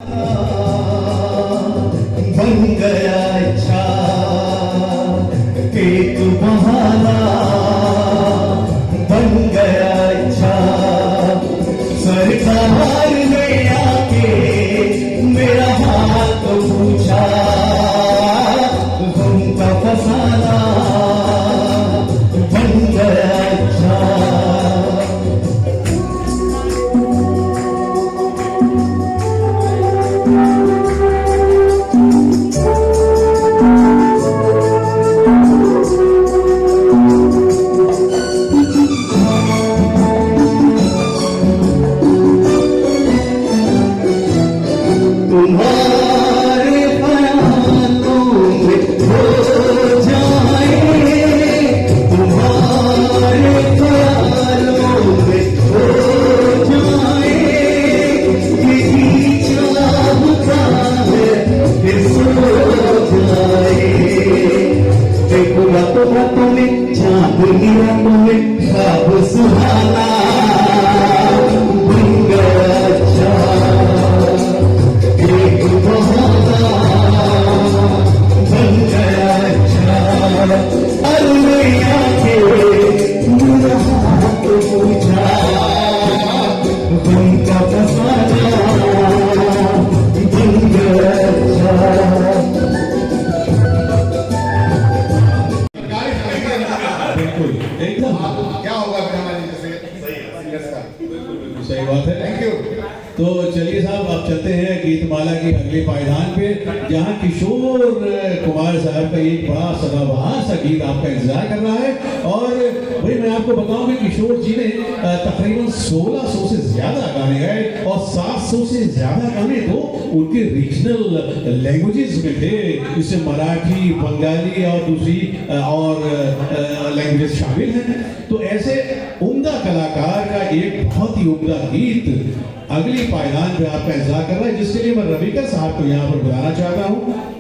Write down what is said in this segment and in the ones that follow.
बन गया अच्छा एक बहाना, बन गया अच्छा सरकार ने आके मेरा हाथ पूछा, तुमका फसाना बन गया अच्छा। तुम्हारे ख्यालों में खो जाए, तुम्हारे ख्यालों में खो जाए, यही चाहता है कि सो जाए। देखो रातों में चांदनी रातों में ख्वाब सुहाना बन गया अच्छा एक बहाना, बन गया अच्छा। अरे आके मेरा हाथ पूछा, तुमका फसाना बन गया अच्छा। बिल्कुल एकदम क्या होगा फिर हमारे जैसे सही बात है। Thank you. तो चलिए साहब, आप चलते हैं गीतमाला की अगले पायदान पे, जहां किशोर कुमार साहब का एक बड़ा सदाबहार सा गीत आपका इंतजार कर रहा है। और भाई मैं आपको बताऊं कि किशोर जी ने तकरीबन 1600 से ज्यादा गाने गाए और 700 से ज्यादा गाने तो उनके रीजनल लैंग्वेजेस में थे, जिससे मराठी, बंगाली और दूसरी और लैंग्वेजेस शामिल हैं। तो ऐसे उम्दा कलाकार का एक बहुत ही उम्दा गीत अगली पायदान पे आपका इंतजार कर रहा है, जिसके लिए मैं रविका साहब को यहाँ पर बुलाना चाहता हूँ।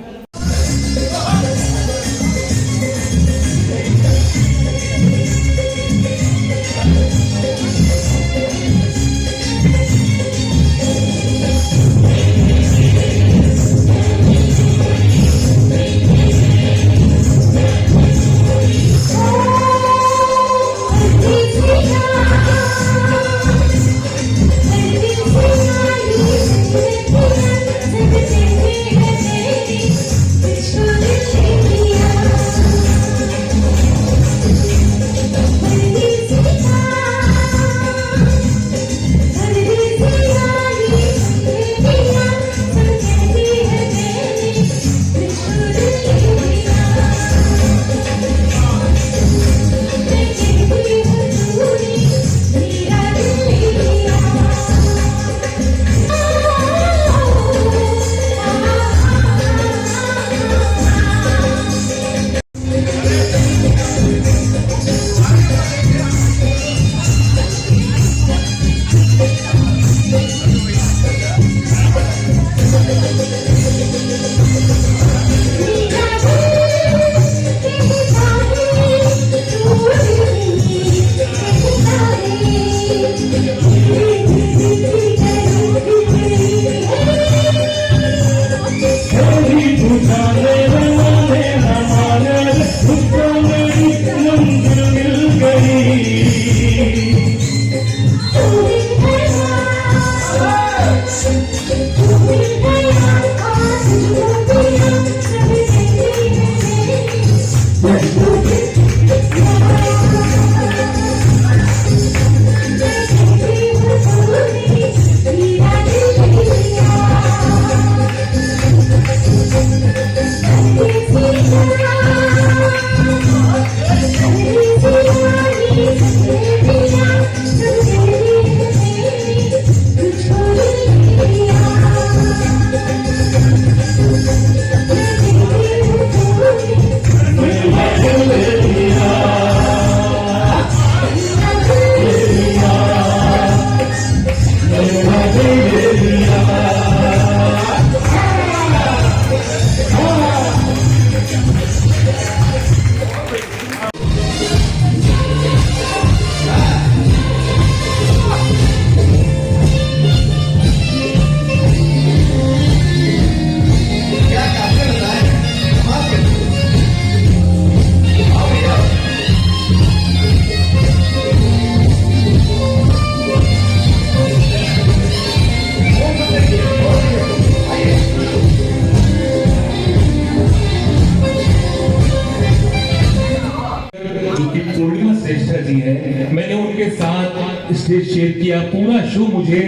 शेयर किया। पूरा शो मुझे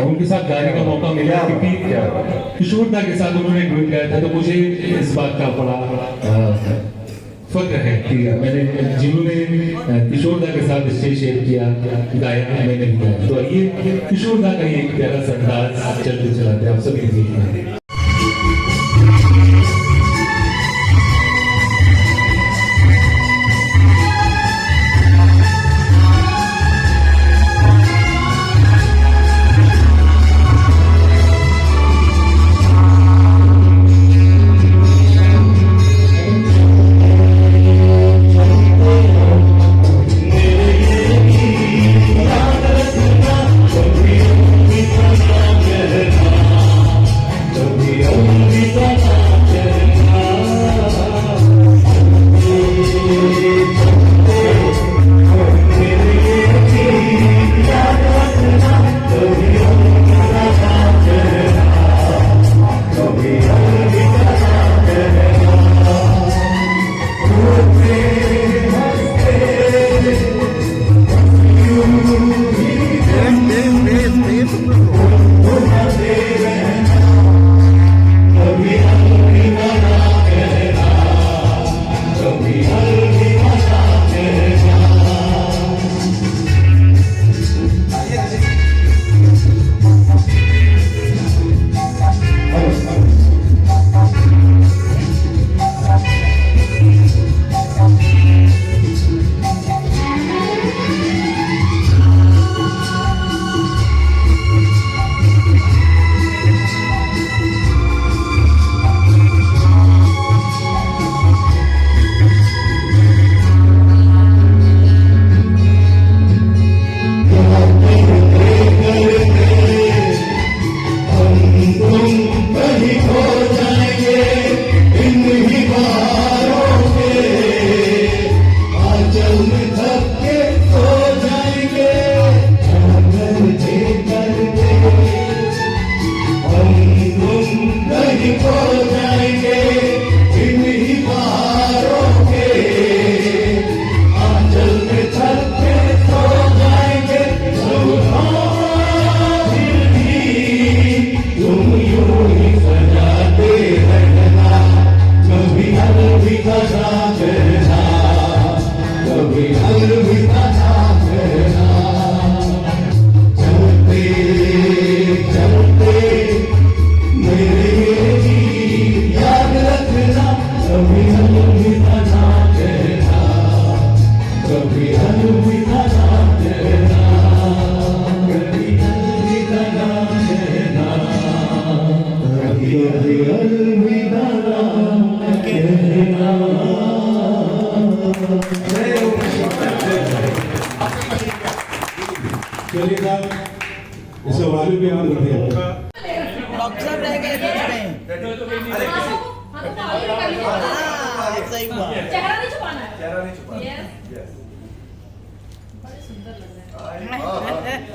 उनके साथ गाने का मौका मिला, क्योंकि किशोर दा के साथ उन्होंने ड्यूट गाया था, तो मुझे इस बात का बड़ा फक्र है कि मैंने जिन्होंने किशोर दा के साथ स्टेज शेयर किया, गाया, मैंने भी गाया। तो ये किशोर दा का ही एक प्यारा सा अंदाज चलते चलाते आप सभी देखिए। चलिए साहब इसे वाली भी हम करते हैं। डॉक्टर साहब रह गए सही बात। चेहरा नहीं छुपाना है। चेहरा नहीं छुपाना। Yes. बड़े सुंदर लग रहे हैं।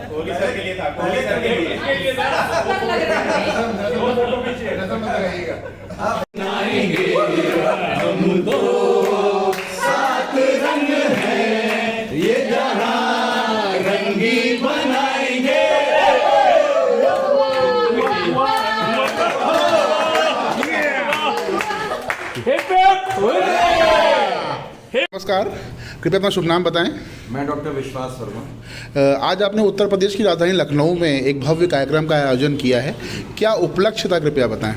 कोहली सर के लिए था, कोहली सर के लिए सुंदर लग रहे हैं। दो फोटो पीछे रसम लगाइएगा। नाएंगे हम दो सात रंग है ये जहां रंगी बनाएंगे। नमस्कार, कृपया अपना शुभ नाम बताएं। मैं डॉक्टर विश्वास वर्मा। आज आपने उत्तर प्रदेश की राजधानी लखनऊ में एक भव्य कार्यक्रम का आयोजन किया है, क्या उपलक्ष्य था कृपया बताएं।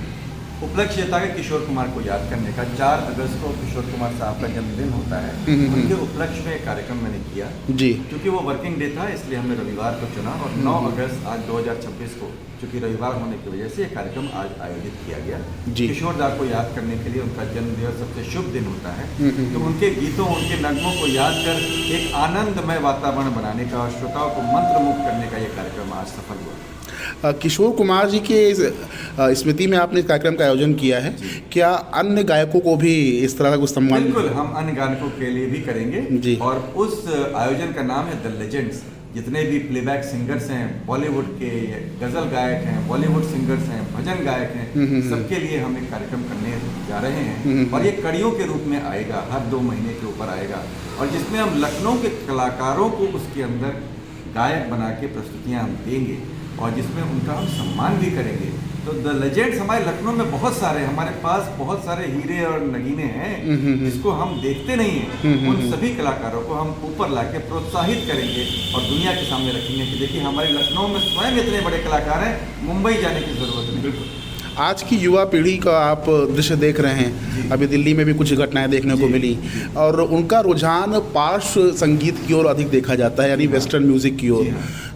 उपलक्ष्य था कि किशोर कुमार को याद करने का। 4 अगस्त को किशोर कुमार साहब का जन्मदिन होता है, उनके उपलक्ष्य में एक कार्यक्रम मैंने किया जी। क्योंकि वो वर्किंग डे था, इसलिए हमने रविवार को चुना और 9 अगस्त आज 2026 को चूँकि रविवार होने की वजह से ये कार्यक्रम आज आयोजित किया गया जी। किशोर दा को याद करने के लिए, उनका जन्मदिन सबसे शुभ दिन होता है, तो उनके गीतों उनके नगमों को याद कर एक आनंदमय वातावरण बनाने का और श्रोताओं को मंत्रमुग्ध करने का ये कार्यक्रम आज सफल हुआ। किशोर कुमार जी के स्मृति में आपने इस कार्यक्रम का आयोजन किया है, क्या अन्य गायकों को भी इस तरह का कुछ सम्मान? बिल्कुल, हम अन्य गायकों के लिए भी करेंगे जी। और उस आयोजन का नाम है द लेजेंड्स। जितने भी प्लेबैक सिंगर्स हैं, बॉलीवुड के गज़ल गायक हैं, बॉलीवुड सिंगर्स हैं, भजन गायक हैं, सबके लिए हम एक कार्यक्रम करने जा रहे हैं और ये कड़ियों के रूप में आएगा, हर 2 महीने के ऊपर आएगा और जिसमें हम लखनऊ के कलाकारों को उसके अंदर गायक बना के प्रस्तुतियाँ हम देंगे और जिसमें उनका हम सम्मान भी करेंगे। तो द लेजेंड्स हमारे लखनऊ में बहुत सारे, हमारे पास बहुत सारे हीरे और नगीने हैं जिसको हम देखते नहीं हैं। उन सभी कलाकारों को हम ऊपर लाके प्रोत्साहित करेंगे और दुनिया के सामने रखेंगे कि देखिए हमारे लखनऊ में स्वयं इतने बड़े कलाकार हैं, मुंबई जाने की ज़रूरत नहीं। बिल्कुल। आज की युवा पीढ़ी का आप दृश्य देख रहे हैं, अभी दिल्ली में भी कुछ घटनाएं देखने को मिली और उनका रुझान पार्श्व संगीत की ओर अधिक देखा जाता है, यानी वेस्टर्न म्यूज़िक की ओर।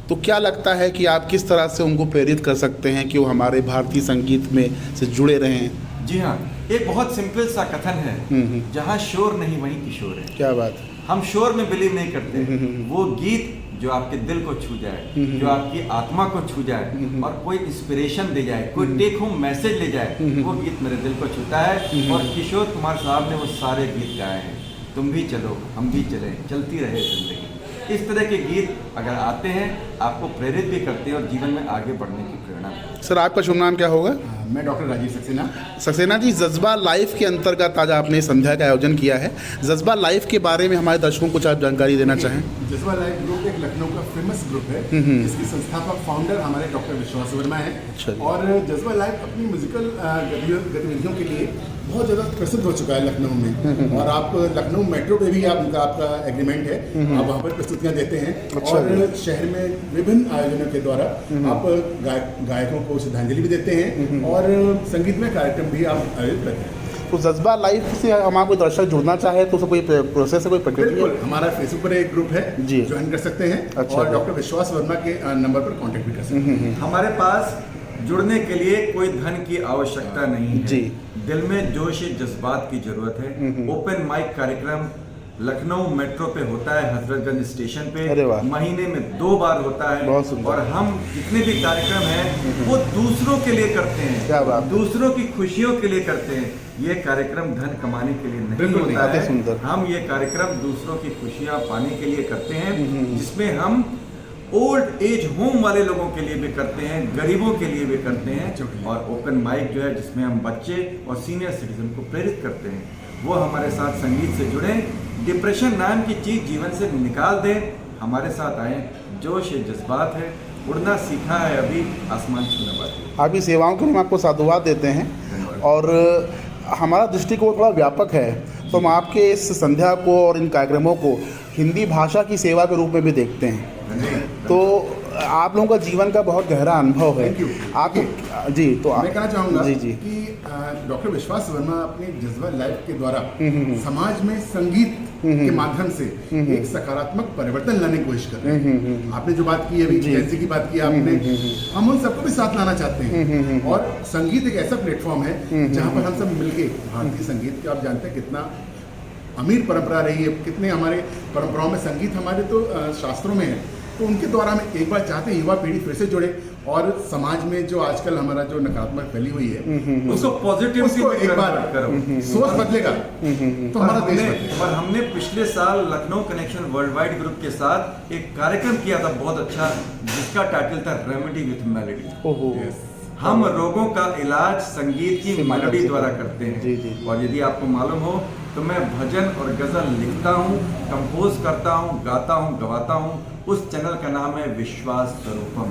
तो क्या लगता है कि आप किस तरह से उनको प्रेरित कर सकते हैं कि वो हमारे भारतीय संगीत में से जुड़े रहें? जी हाँ, एक बहुत सिंपल सा कथन है, जहाँ शोर नहीं वहीं किशोर है। क्या बात है। हम शोर में बिलीव नहीं करते। वो गीत जो आपके दिल को छू जाए, जो आपकी आत्मा को छू जाए और कोई इंस्पिरेशन दे जाए, कोई टेक होम मैसेज ले जाए, वो गीत मेरे दिल को छूता है। और किशोर कुमार साहब ने वो सारे गीत गाए हैं। तुम भी चलो हम भी चलें, चलती रहे जिंदगी। इस तरह के गीत अगर आते हैं आपको प्रेरित भी करते हैं और जीवन में आगे बढ़ने की प्रेरणा भी। सर आपका शुभ नाम क्या होगा? मैं डॉक्टर राजीव सक्सेना। सक्सेना जी, जज्बा लाइफ के अंतर्गत आज आपने संध्या का आयोजन किया है। जज्बा लाइफ के बारे में हमारे दर्शकों को कुछ आप जानकारी देना चाहें? जज्बा लाइफ ग्रुप एक लखनऊ का फेमस ग्रुप है। इसकी संस्थापक फाउंडर हमारे डॉक्टर विश्वास वर्मा है। अच्छा। और जज्बा लाइफ अपनी म्यूजिकल गतिविधियों के लिए बहुत ज़्यादा प्रसिद्ध हो चुका है लखनऊ में। और आप लखनऊ मेट्रो पे भी आपका एग्रीमेंट है, आप वहाँ पर प्रस्तुतियाँ देते हैं। अच्छा। और शहर में विभिन्न आयोजनों के द्वारा आप गायकों को श्रद्धांजलि भी देते हैं और संगीतमय कार्यक्रम भी आप आयोजित करते हैं। तो जज्बा लाइफ से हमारा कोई दर्शक जुड़ना चाहे तो उसका कोई प्रोसेस है, कोई प्रक्रिया? बिल्कुल, हमारा फेसबुक पर एक ग्रुप है जी, ज्वाइन कर सकते हैं। अच्छा। और डॉक्टर विश्वास वर्मा के नंबर पर कांटेक्ट भी कर सकते हैं। हमारे पास जुड़ने के लिए कोई धन की आवश्यकता नहीं है जी। दिल में जोश जज्बात की जरूरत है। ओपन माइक कार्यक्रम लखनऊ मेट्रो पे होता है, हजरतगंज स्टेशन अरे पे वाह। महीने में 2 बार होता है। बहुत सुंदर। और हम जितने भी कार्यक्रम हैं वो दूसरों के लिए करते हैं। क्या बात। दूसरों की खुशियों के लिए करते हैं। ये कार्यक्रम धन कमाने के लिए नहीं बिल्कुल होता अति है। सुंदर। हम ये कार्यक्रम दूसरों की खुशियाँ पाने के लिए करते हैं, जिसमें हम ओल्ड एज होम वाले लोगों के लिए भी करते हैं, गरीबों के लिए भी करते हैं। और ओपन माइक जो है जिसमें हम बच्चे और सीनियर सिटीजन को प्रेरित करते हैं, वो हमारे साथ संगीत से जुड़ें, डिप्रेशन नाम की चीज़ जीवन से निकाल दें, हमारे साथ आएँ। जोश है, जज्बात है, उड़ना सीखा है अभी, आसमान छूने बाकी है। आपकी सेवाओं के लिए हम आपको साधुवाद देते हैं और हमारा दृष्टिकोण थोड़ा व्यापक है, तो हम आपके इस संध्या को और इन कार्यक्रमों को हिंदी भाषा की सेवा के रूप में भी देखते हैं। तो आप लोगों का जीवन का बहुत गहरा अनुभव है। Thank you. आप जी, तो मैं कहना चाहूँगा जी जी कि डॉक्टर विश्वास वर्मा अपने जज्बा लाइफ के द्वारा समाज में संगीत के माध्यम से एक सकारात्मक परिवर्तन लाने की कोशिश कर रहे हैं। आपने जो बात की अभी जेंजी की बात की आपने, हम उन सबको भी साथ लाना चाहते हैं। और संगीत एक ऐसा प्लेटफॉर्म है जहाँ पर हम सब मिलके भारतीय संगीत के, आप जानते हैं कितना अमीर परंपरा रही है, कितने हमारे परंपराओं में संगीत हमारे तो शास्त्रों में है। तो उनके द्वारा हम एक बार चाहते हैं युवा पीढ़ी फिर से जुड़े और समाज में जो आजकल हमारा जो नकारात्मक फैली हुई है उसको पॉजिटिव उसको एक बार करो, सोच बदलेगा तो हमारा देश बदलेगा। और हमने पिछले साल Lucknow connection world wide group के साथ एक कार्यक्रम किया था बहुत अच्छा, जिसका टाइटल था रेमेडी विथ मेलोडी। ओहो। हम रोगों का इलाज संगीत की मेलोडी द्वारा करते हैं। जी, जी। और यदि आपको मालूम हो तो मैं भजन और गजल लिखता हूँ, कंपोज करता हूँ, गाता हूँ, गवाता हूँ। उस चैनल का नाम है विश्वास स्वरूपम।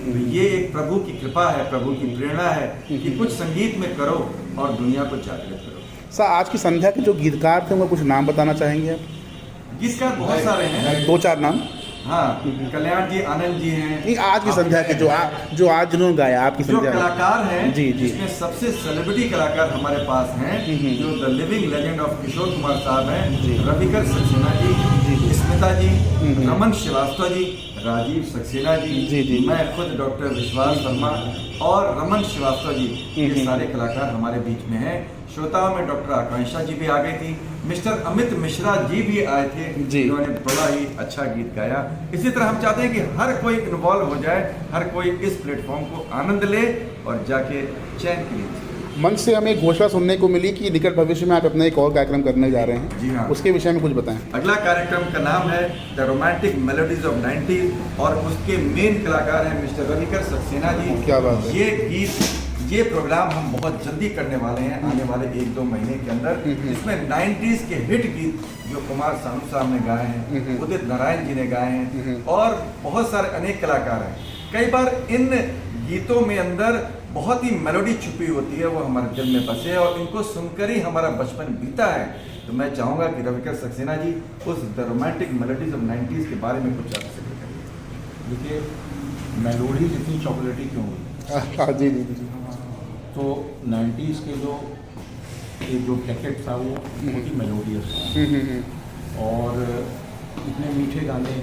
तो ये एक प्रभु की कृपा है, प्रभु की प्रेरणा है कि कुछ संगीत में करो और दुनिया को जागृत करो। सर, आज की संध्या के जो गीतकार थे उनका कुछ नाम बताना चाहेंगे आप? गीतकार बहुत सारे हैं। 2-4 नाम। हाँ, कल्याण जी, आनंद जी हैं। नहीं, आज की संध्या के जो आज जिन्होंने गाया आपकी जो संध्या कलाकार हैं, जी जी, जिसमें सबसे सेलिब्रिटी कलाकार हमारे पास हैं, जो the living legend of Kishore Kumar साहब हैं, रविकर सक्सेना जी, स्मिता जी, रमन श्रीवास्तव जी, राजीव सक्सेना जी, मैं खुद डॉक्टर विश्वास वर्मा और रमन श्रीवास्तव जी, ये सारे कलाकार हमारे बीच में हैं। श्रोताओं में डॉक्टर आकांक्षा जी भी आ गई थी, मिस्टर अमित मिश्रा जी भी आए थे, जिन्होंने बड़ा ही अच्छा गीत गाया। इसी तरह हम चाहते हैं कि हर कोई इन्वॉल्व हो जाए, हर कोई इस प्लेटफॉर्म को आनंद ले और जाके चैन के लिए। मंच से हमें एक घोषणा सुनने को मिली कि निकट भविष्य में आप अपना एक और कार्यक्रम करने जा रहे हैं। जी हाँ, उसके विषय में कुछ बताएं। अगला कार्यक्रम का नाम है the romantic melodies of 90s और उसके मेन कलाकार हैं मिस्टर रविकर सक्सेना जी। क्या बात है। ये गीत ये प्रोग्राम हम बहुत जल्दी करने वाले हैं आने वाले 1-2 महीने के अंदर, जिसमें 90s के हिट गीत जो कुमार सानू साहब ने गाए हैं, उदित नारायण जी ने गाए हैं और बहुत सारे अनेक कलाकार हैं। कई बार इन गीतों में अंदर बहुत ही मेलोडी छुपी होती है, वो हमारे दिल में बसे और इनको सुनकर ही हमारा बचपन बीता है। तो मैं चाहूँगा कि रविकर सक्सेना जी उस the romantic melodies of 90s के बारे में कुछ आपसे करिए। देखिए, मेलोडीज इतनी चॉकलेटी क्यों हुई? जी जी जी। तो 90s के जो डेकेड था वो बहुत ही मेलोडियस था और इतने मीठे गाने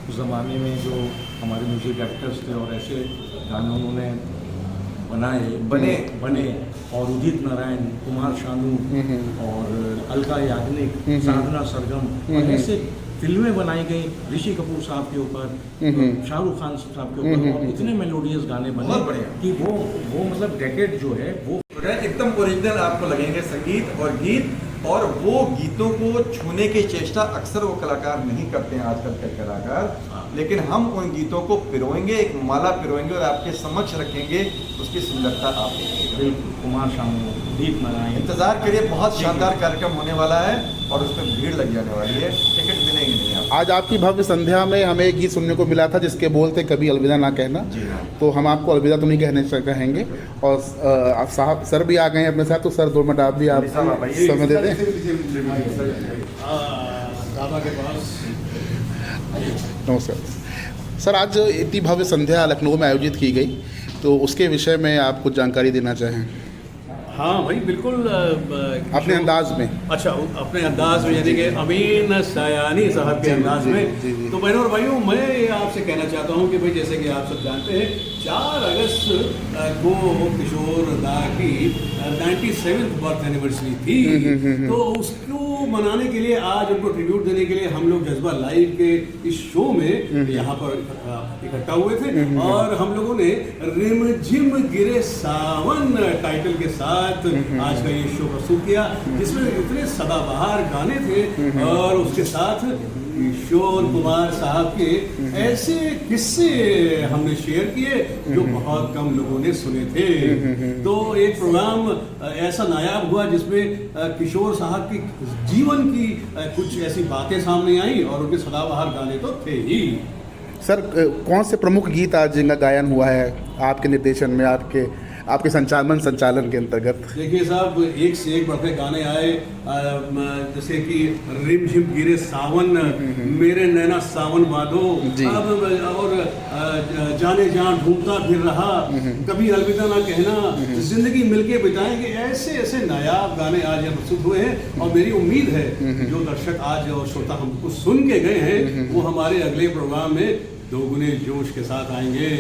उस ज़माने में जो हमारे म्यूजिक डायरेक्टर्स थे और ऐसे गाने उन्होंने बने और उदित नारायण, कुमार शानू और अलका याग्निक, साधना सरगम और ऐसे फिल्में बनाई गई ऋषि कपूर साहब के ऊपर, शाहरुख खान साहब के ऊपर और इतने मेलोडियस गाने बने कि वो मतलब डेकेड जो है वो एकदम ओरिजिनल आपको लगेंगे संगीत और गीत, और वो गीतों को छूने की चेष्टा अक्सर वो कलाकार नहीं करते हैं आजकल के कलाकार, लेकिन हम उन गीतों को पिरोएंगे, एक माला पिरोएंगे और आपके समक्ष रखेंगे, उसकी सुंदरता आप देखेंगे। बिल्कुल, कुमार शानू, दीप नारायण, इंतजार करिए, बहुत शानदार कार्यक्रम होने वाला है और उसमें भीड़ लग जाने वाली है, टिकट मिलेंगे नहीं आप। आज आपकी भव्य संध्या में हमें एक गीत सुनने को मिला था जिसके बोल थे कभी अलविदा ना कहना। तो हम आपको अलविदा तो नहीं कहेंगे और साहब सर भी आ गए हैं अपने साथ, तो सर 2 मिनट आप भी आप समय दे दें। नमस्कार सर, आज इतनी भव्य संध्या लखनऊ में आयोजित की गई, तो उसके विषय में आप कुछ जानकारी देना चाहें? हाँ भाई बिल्कुल, अपने अंदाज में। अच्छा, अपने अंदाज में, यानी कि अमीन सयानी साहब के अंदाज में। तो बहनों और भाइयों, मैं ये आपसे कहना चाहता हूँ कि भाई जैसे कि आप सब जानते हैं 4 अगस्त को किशोर दा की 97th बर्थ एनिवर्सरी थी। तो उसको मनाने के लिए, आज उनको ट्रिब्यूट देने के लिए हम लोग जज्बा लाइव के इस शो में यहाँ पर इकट्ठा हुए थे और हम लोगों ने रिम झिम गिरे सावन टाइटल के साथ आज का ये शो प्रस्तुत किया, जिसमें इतने सदाबहार गाने थे और उसके साथ किशोर कुमार साहब के ऐसे किस्से हमने शेयर किए जो बहुत कम लोगों ने सुने थे। तो एक प्रोग्राम ऐसा नायाब हुआ जिसमें किशोर साहब की जीवन की कुछ ऐसी बातें सामने आई और उनके सदाबहार गाने तो थे ही। सर, कौन से प्रमुख गीत आज जिनका गायन हुआ है आपके निर्देशन में, आपके संचालन के अंतर्गत? देखिए साहब, एक से एक बढ़ते गाने आए, जैसे कि रिम झिम गिरे सावन, मेरे नैना सावन बादो, अब और जाने जहाँ ढूंढता फिर रहा, कभी अलविदा ना कहना, जिंदगी मिलके बिताएंगे, ऐसे ऐसे नायाब गाने आज यहाँ प्रस्तुत हुए हैं। और मेरी उम्मीद है जो दर्शक आज और श्रोता हमको सुन के गए हैं वो हमारे अगले प्रोग्राम में दोगुने जोश के साथ आएंगे।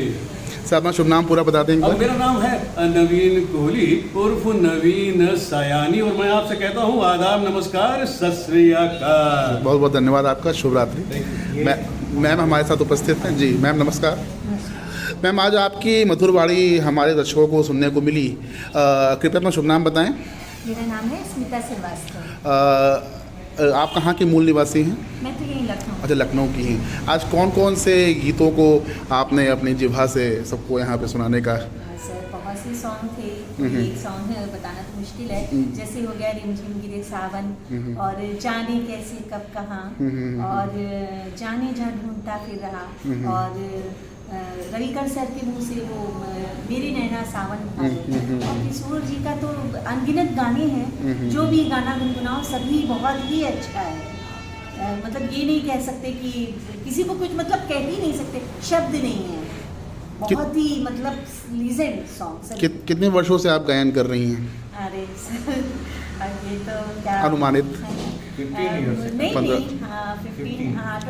सर, अपना शुभ नाम पूरा बता देंगे? अब मेरा नाम है नवीन कोहली उर्फ नवीन सयानी और मैं आपसे कहता हूँ आदाब, नमस्कार, सत श्री अकाल। बहुत बहुत धन्यवाद आपका, शुभ रात्रि। मैम हमारे साथ उपस्थित हैं। जी मैम, नमस्कार। मैम, आज आपकी मधुर वाणी हमारे दर्शकों को सुनने को मिली, कृपया अपना शुभ नाम बताएं। मेरा नाम है स्मिता श्रीवास्तव। आप कहाँ के मूल निवासी हैं? मैं तो यहीं लखनऊ। अच्छा, लखनऊ की हैं। आज कौन कौन से गीतों को आपने अपनी जिह्वा से सबको यहाँ पे सुनाने का? सर, बहुत से सॉन्ग थे, एक सॉन्ग है बताना तो मुश्किल है, जैसे हो गया रिमझिम गिरे सावन और जाने कैसे कब कहाँ और जाने जहाँ ढूंढता फिर रहा और रविकर सर के मुंह से वो मेरे नैना सावन और किशोर जी का तो अनगिनत गाने हैं। जो भी गाना गुनगुनाओ सभी बहुत ही अच्छा है। मतलब ये नहीं कह सकते कि किसी को कुछ मतलब कह ही नहीं सकते, शब्द नहीं है। बहुत ही मतलब लीजेंड सॉन्ग। कितने वर्षों से आप गायन कर रही हैं? अरे सर, ये तो क्या अनुमानित 15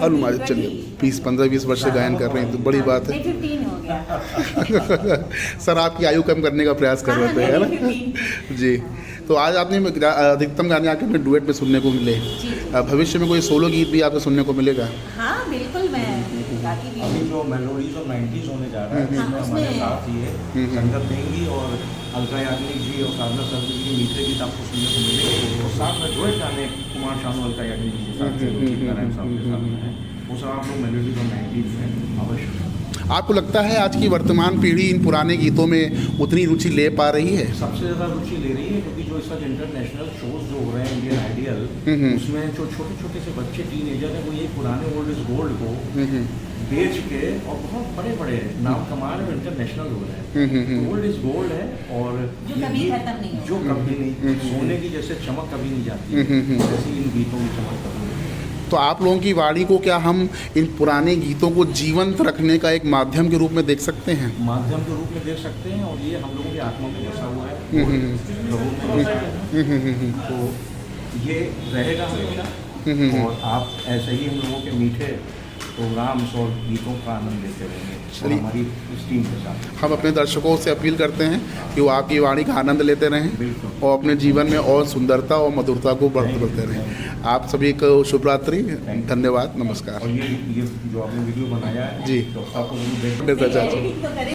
अनुमानित, चलिए 15-20 वर्ष से गायन कर रहे हैं तो बड़ी बात है। 15 हो गया। सर, आपकी आयु कम करने का प्रयास कर रहे थे, है ना? जी। तो आज आपने अधिकतम गाने आके अपने डुएट में सुनने को मिले, भविष्य में कोई सोलो गीत भी आपको सुनने को मिलेगा? हाँ बिल्कुल, मैं अभी जो मेलोडीज और 90s होने जा रहा है उसमें हमारे साथ ही है संगत देंगी और अलका याग्निक जी और साधना सरगम जी मीठे गीत आपको सुनने को मिलेंगे और साथ में डुएट गाने कुमार शानू अलका याग्निक जी के साथ नारायण साहब के साथ हैं, वो सब आप लोग मेलोडीज और 90s हैं अवश्य। आपको लगता है आज की वर्तमान पीढ़ी इन पुराने गीतों में उतनी रुचि ले पा रही है? सबसे ज़्यादा रुचि ले रही है, क्योंकि जो इस वक्त इंटरनेशनल शोज जो हो रहे हैं, इंडियन आइडियल, उसमें जो छोटे छोटे से बच्चे टीनेजर हैं, वो ये पुराने ओल्ड इज गोल्ड को बेच के और बहुत बड़े बड़े नाम कमा रहे हैं, इंटरनेशनल हो रहे हैं। ओल्ड इज गोल्ड है, और जो कभी खत्म नहीं होगा। जो कभी नहीं, सोने की जैसे चमक कभी नहीं जाती, वैसे इन गीतों की चमक कभी नहीं। तो आप लोगों की वाणी को क्या हम इन पुराने गीतों को जीवंत रखने का एक माध्यम के रूप में देख सकते हैं? माध्यम के रूप में देख सकते हैं, और ये हम लोगों की आत्मा में बसा हुआ है, लोगों में बसा है, तो ये रहेगा हमेशा। और आप ऐसे ही हम लोगों के मीठे प्रोग्राम्स और गीतों का आनंद लेते रहेंगे, और हमारी इस टीम के साथ हम अपने दर्शकों से अपील करते हैं कि वो आपकी वाणी का आनंद लेते रहें और अपने जीवन में और सुंदरता और मधुरता को बढ़ाते रहें। आप सभी को शुभ रात्रि, धन्यवाद, नमस्कार। और ये जो आपने वीडियो बनाया है, जी। तो आपको जरूर देखना। एडिटिंग तो करें।